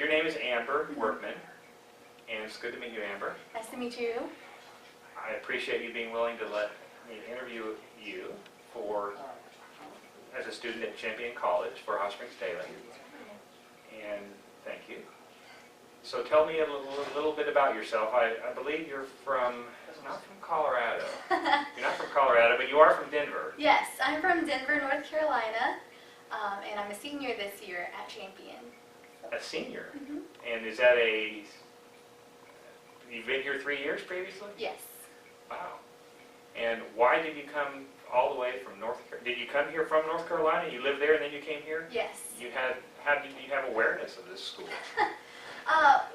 your name is Amber Workman, and it's good to meet you, Amber. Nice to meet you. I appreciate you being willing to let me interview you as a student at Champion College for Hot Springs Daily. And thank you. So tell me a little bit about yourself. I believe you're not from Colorado. You're not from Colorado, but you are from Denver. Yes, I'm from Denver, North Carolina, and I'm a senior this year at Champion. A senior? Mm-hmm. And is that you've been here 3 years previously? Yes. Wow. And why did you come all the way from North Carolina? Did you come here from North Carolina? You lived there and then you came here? Yes. How did you have awareness of this school?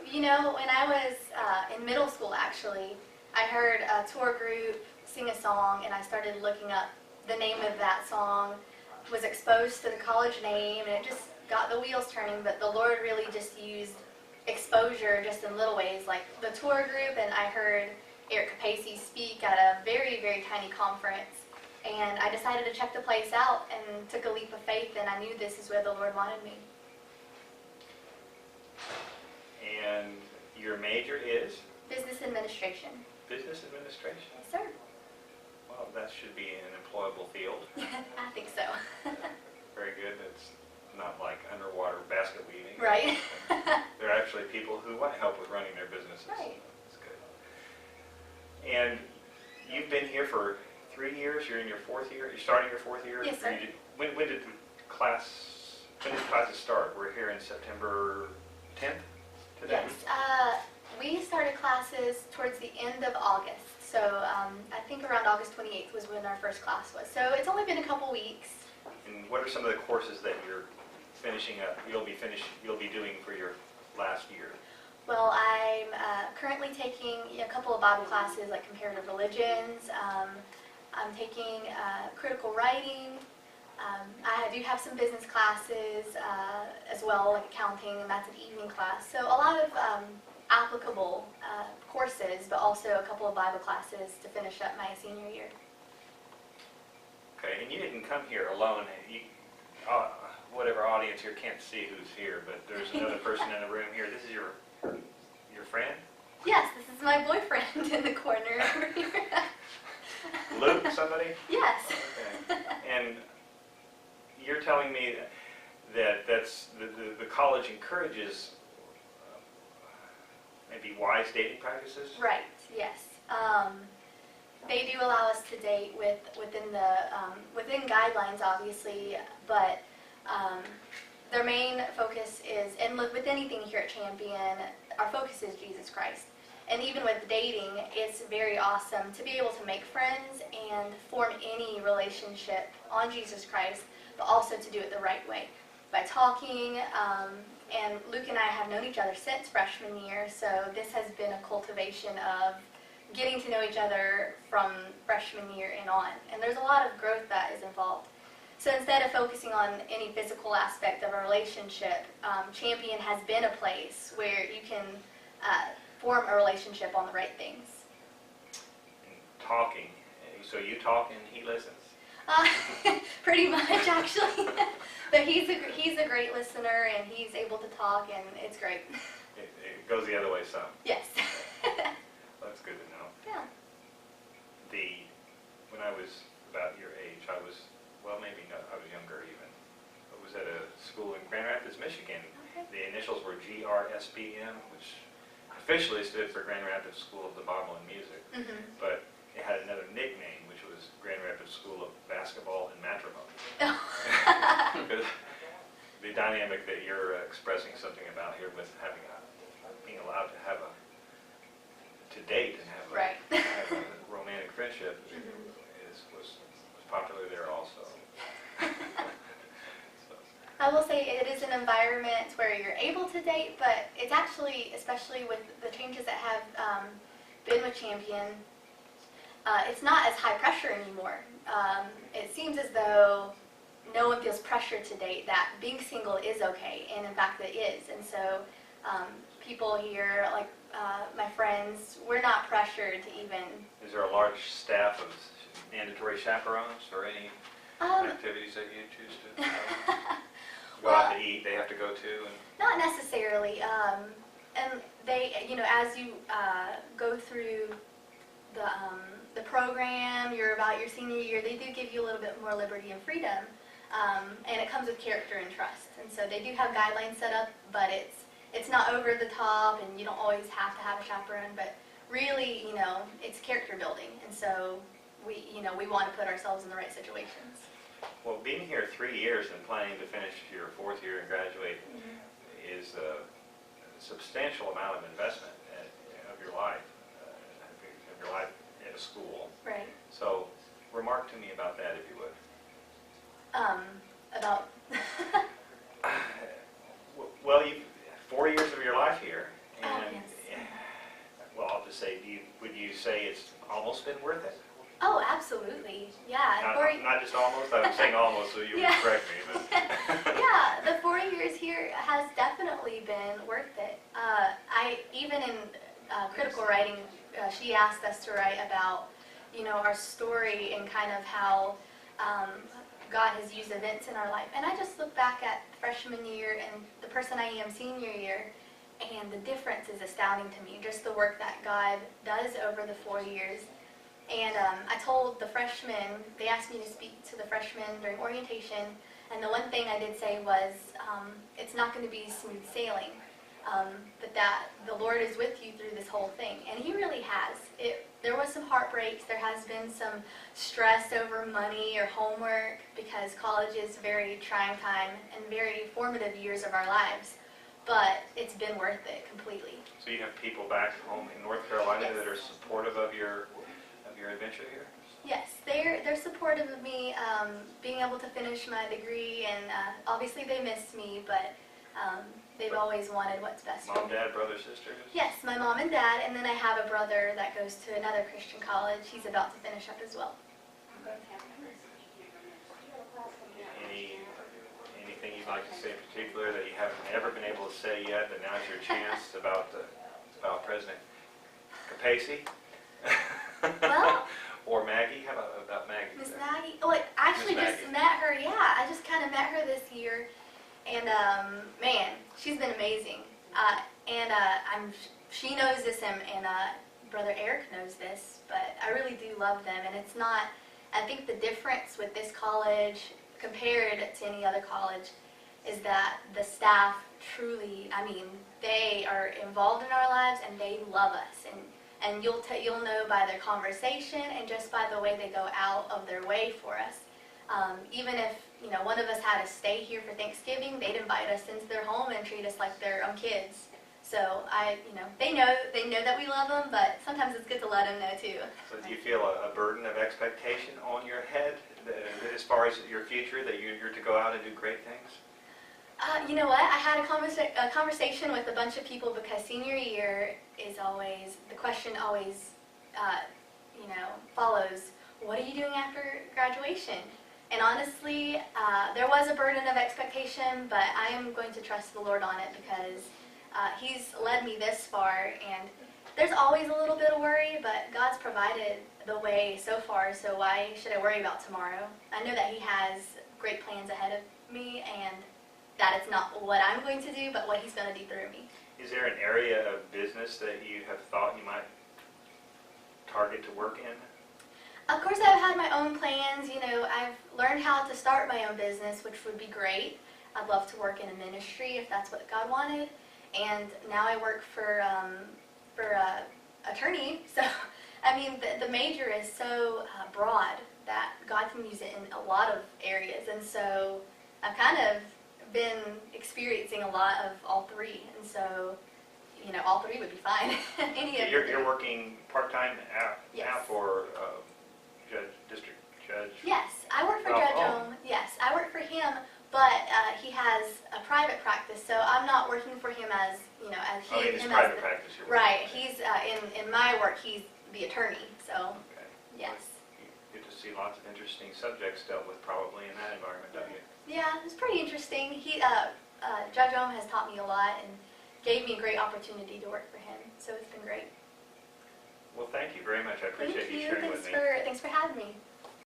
You know, when I was in middle school, actually, I heard a tour group sing a song, and I started looking up the name of that song, was exposed to the college name, and it just got the wheels turning, but the Lord really just used exposure just in little ways, like the tour group, and I heard Eric Capacey speak at a very, very tiny conference, and I decided to check the place out and took a leap of faith, and I knew this is where the Lord wanted me. And your major is? Business administration. Business administration? Yes, sir. Well, that should be an employable field. I think so. Very good. It's not like underwater basket weaving. Right. There are actually people who want help with running their businesses. Right. That's good. And you've been here for 3 years. You're in your 4th year. You're starting your 4th year. Yes, sir. When did classes start? We're here in September 10th today. Yes. We started classes towards the end of August. So I think around August 28th was when our first class was. So it's only been a couple weeks. And what are some of the courses that you're finishing up? You'll be doing for your last year? Well, I'm currently taking a couple of Bible classes like comparative religions. I'm taking critical writing. I do have some business classes as well, like accounting, and that's an evening class. So a lot of applicable courses, but also a couple of Bible classes to finish up my senior year. Okay, and you didn't come here alone. Whatever audience here can't see who's here, but there's another person in the room here. This is your friend? Yes, this is my boyfriend in the corner over here. Luke, somebody? Yes. Okay. And you're telling me that the college encourages maybe wise dating practices? Right, yes. They do allow us to date within guidelines, obviously, but their main focus is, and with anything here at Champion, our focus is Jesus Christ. And even with dating, it's very awesome to be able to make friends and form any relationship on Jesus Christ, but also to do it the right way. By talking, and Luke and I have known each other since freshman year, so this has been a cultivation of getting to know each other from freshman year and on. And there's a lot of growth that is involved. So instead of focusing on any physical aspect of a relationship, Champion has been a place where you can form a relationship on the right things. Talking. So you talk and he listens? Pretty much, actually. But he's a great listener, and he's able to talk, and it's great. It goes the other way some? Yes. Well, that's good to know. Yeah. When I was about your age, I was younger even. I was at a school in Grand Rapids, Michigan. Okay. The initials were GRSBM, which officially stood for Grand Rapids School of the Bible and Music. Mm-hmm. But it had another nickname, which was Grand Rapids School of Basketball and Matrimony. Because the dynamic that you're expressing something about here with being allowed to have date and have a romantic friendship was popular there also. I will say it is an environment where you're able to date, but it's actually, especially with the changes that have been with Champion, it's not as high pressure anymore. It seems as though no one feels pressure to date, that being single is okay, and in fact it is. And so people here, like my friends, we're not pressured to even... Is there a large staff of mandatory chaperones or any activities that you choose to have? Go out to eat, they have to go to? Not necessarily. And they, as you go through the program, you're about your senior year, they do give you a little bit more liberty and freedom. And it comes with character and trust. And so they do have guidelines set up, but it's not over the top, and you don't always have to have a chaperone. But really, it's character building. And so we want to put ourselves in the right situations. Well, being here 3 years and planning to finish your 4th year and graduate is a substantial amount of investment of your life, at a school. Right. So, remark to me about that, if you would. About. Well, you've 4 years of your life here, and Yes. well, I'll just say, would you say it's almost been worth it? Oh, absolutely. Yeah. Not just almost. I'm saying almost, so you would correct me. But. Yeah, the 4 years here has definitely been worth it. Even in critical writing, she asked us to write about, our story and kind of how God has used events in our life. And I just look back at freshman year and the person I am senior year, and the difference is astounding to me. Just the work that God does over the 4 years. And I told the freshmen, they asked me to speak to the freshmen during orientation, and the one thing I did say was, it's not going to be smooth sailing, but that the Lord is with you through this whole thing. And He really has. There was some heartbreaks. There has been some stress over money or homework, because college is a very trying time and very formative years of our lives. But it's been worth it completely. So you have people back home in North Carolina Yes. that are supportive of your adventure here? Yes, they're supportive of me being able to finish my degree, and obviously they miss me, but they've always wanted what's best for Mom, me. Dad, brother, sisters? Yes, my mom and dad, and then I have a brother that goes to another Christian college. He's about to finish up as well. Anything you'd like to say in particular that you haven't ever been able to say yet, but now's your chance about President Capacey? Well, or Maggie? How about Maggie? Miss Maggie. Oh, I actually Miss just Maggie. met her. Yeah, I just kind of met her this year, and man, she's been amazing. She knows this, and Brother Eric knows this, but I really do love them, and it's not. I think the difference with this college compared to any other college is that the staff truly, they are involved in our lives, and they love us, and you'll know by their conversation and just by the way they go out of their way for us. Even if one of us had to stay here for Thanksgiving, they'd invite us into their home and treat us like their own kids. So they know that we love them, but sometimes it's good to let them know too. So do you feel a burden of expectation on your head as far as your future, that you're to go out and do great things? You know what? I had a conversation with a bunch of people, because senior year is always, the question always, follows, what are you doing after graduation? And honestly, there was a burden of expectation, but I am going to trust the Lord on it, because He's led me this far, and there's always a little bit of worry, but God's provided the way so far, so why should I worry about tomorrow? I know that He has great plans ahead of me, and that it's not what I'm going to do, but what He's going to do through me. Is there an area of business that you have thought you might target to work in? Of course, I've had my own plans. I've learned how to start my own business, which would be great. I'd love to work in a ministry if that's what God wanted. And now I work for attorney. So, the major is so broad that God can use it in a lot of areas. And so I've kind of been experiencing a lot of all three. And so, all three would be fine. You're working part-time out Yes. now for district judge? Yes, I work for Judge Ohm. Yes, I work for him, but he has a private practice, so I'm not working for him as, as he. In his private practice you're working. Right, he's, in my work, he's the attorney, so, Okay. yes. You get to see lots of interesting subjects dealt with probably in that environment, don't you? Yeah, it's pretty interesting. Judge Ohm has taught me a lot and gave me a great opportunity to work for him, so it's been great. Well, thank you very much. I appreciate Thank you you. sharing with me. Thanks for having me.